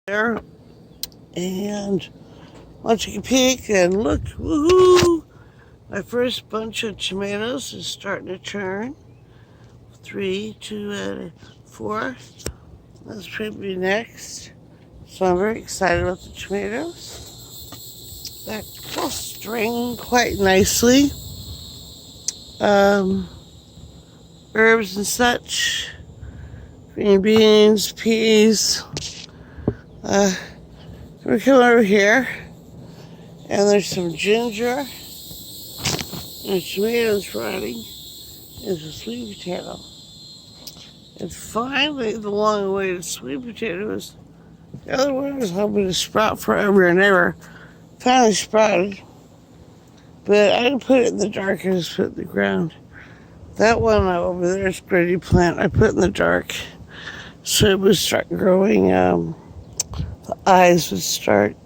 there, and want to take a peek and look, woohoo! My first bunch of tomatoes is starting to turn. 3, 2, 4. That's probably next. So I'm very excited about the tomatoes. They're all string quite nicely. Herbs and such. Green beans, peas. We come over here, and there's some ginger and tomatoes rotting. There's a sweet potato. And finally, the long-awaited sweet potatoes. The other one was hoping to sprout forever and ever. Finally sprouted, but I didn't put it in the dark. I just put it in the ground. That one over there is gritty plant. I put in the dark, so it would start growing. The eyes would start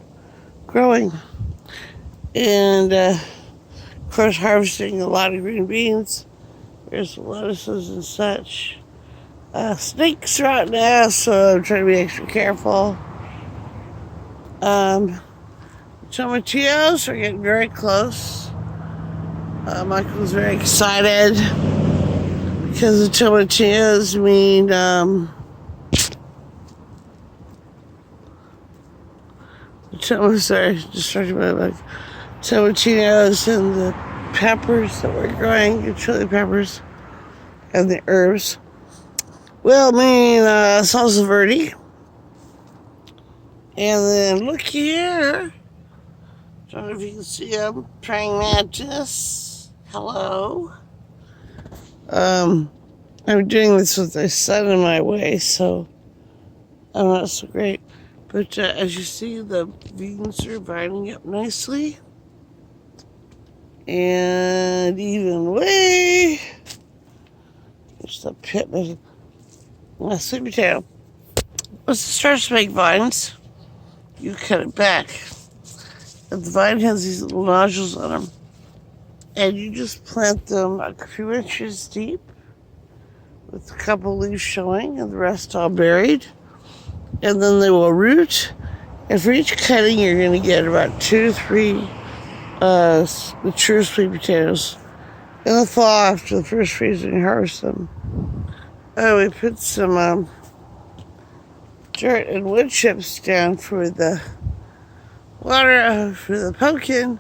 growing, and of course, harvesting a lot of green beans. There's lettuces and such. Snakes are out now, so I'm trying to be extra careful. Tomatillos are getting very close. Michael's very excited because the tomatillos mean tomatillos and the peppers that we're growing, the chili peppers and the herbs. Well, mean salsa verde. And then look here. Don't know if you can see them. Praying mantis. Hello. I'm doing this with my son in my way, so I'm not so great. But as you see, the beans are vining up nicely. And even way. There's the pit. My sweet potato. Once it starts to make vines, you cut it back. And the vine has these little nodules on them. And you just plant them a few inches deep with a couple leaves showing and the rest all buried. And then they will root. And for each cutting, you're going to get about 2 to 3 mature sweet potatoes. In the fall, after the first freezing, you harvest them. Oh, we put some dirt and wood chips down for the water, for the pumpkin.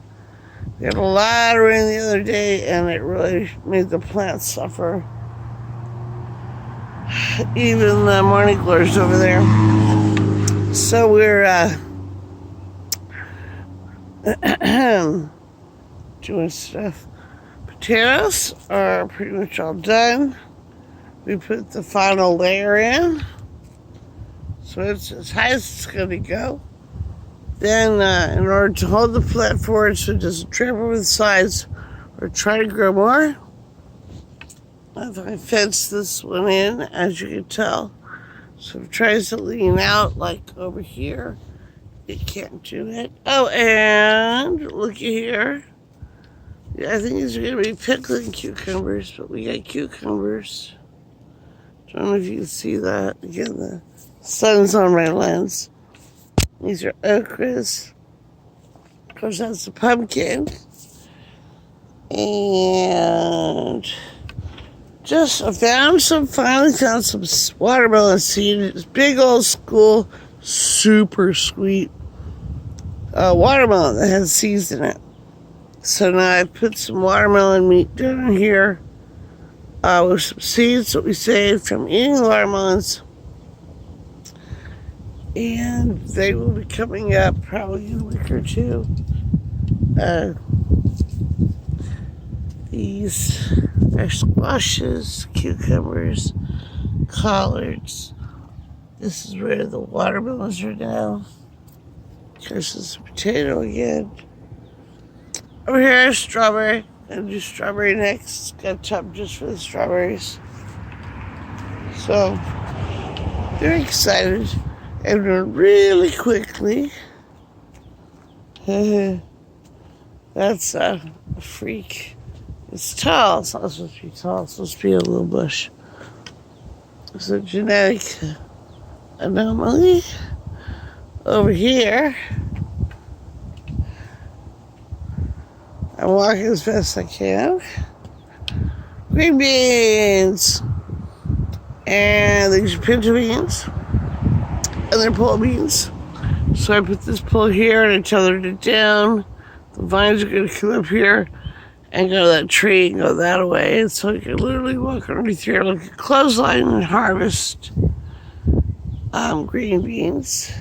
We had a lot of rain the other day, and it really made the plants suffer. Even the morning glories over there. So we're doing stuff. Potatoes are pretty much all done. We put the final layer in, so it's as high as it's going to go. Then, in order to hold the plant forward so it doesn't trip over the sides or try to grow more, I fence this one in, as you can tell. So if it tries to lean out, like over here, it can't do it. Oh, and looky here. Yeah, I think these are going to be pickling cucumbers, but we got cucumbers. Don't know if you can see that. Again, the sun's on my lens. These are okras. Of course, that's the pumpkin. And finally found some watermelon seed. It's big old school, super sweet watermelon that has seeds in it. So now I put some watermelon meat down here with some seeds that we saved from eating watermelons. And they will be coming up probably in a week or two. These are squashes, cucumbers, collards. This is where the watermelons are now. There's this potato again. Over here is strawberry. I'm gonna do strawberry next. Got a tub just for the strawberries. So, very excited. And really quickly. That's a freak. It's tall. It's not supposed to be tall. It's supposed to be a little bush. It's a genetic anomaly. Over here, I'm walking as best I can. Green beans! And these are pinto beans. And they're pole beans. So I put this pole here and I tethered it down. The vines are going to come up here and go to that tree and go that way. And so I can literally walk underneath here like a clothesline and harvest green beans.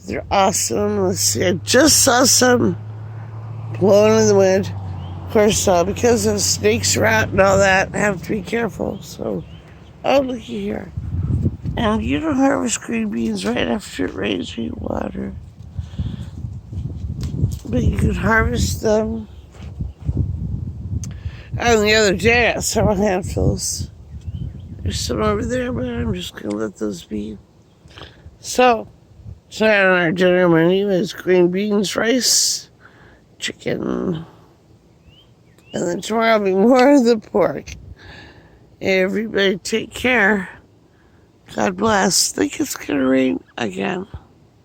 They're awesome. Let's see, I just saw some blowing in the wind. Of course, because the snakes are out and all that, I have to be careful. So, oh, looky here. And you don't harvest green beans right after it rains or you water. But you can harvest them. And the other day, I got several handfuls. There's some over there, but I'm just going to let those be. So, tonight on our dinner menu is green beans, rice, chicken. And then tomorrow will be more of the pork. Everybody take care. God bless. I think it's going to rain again.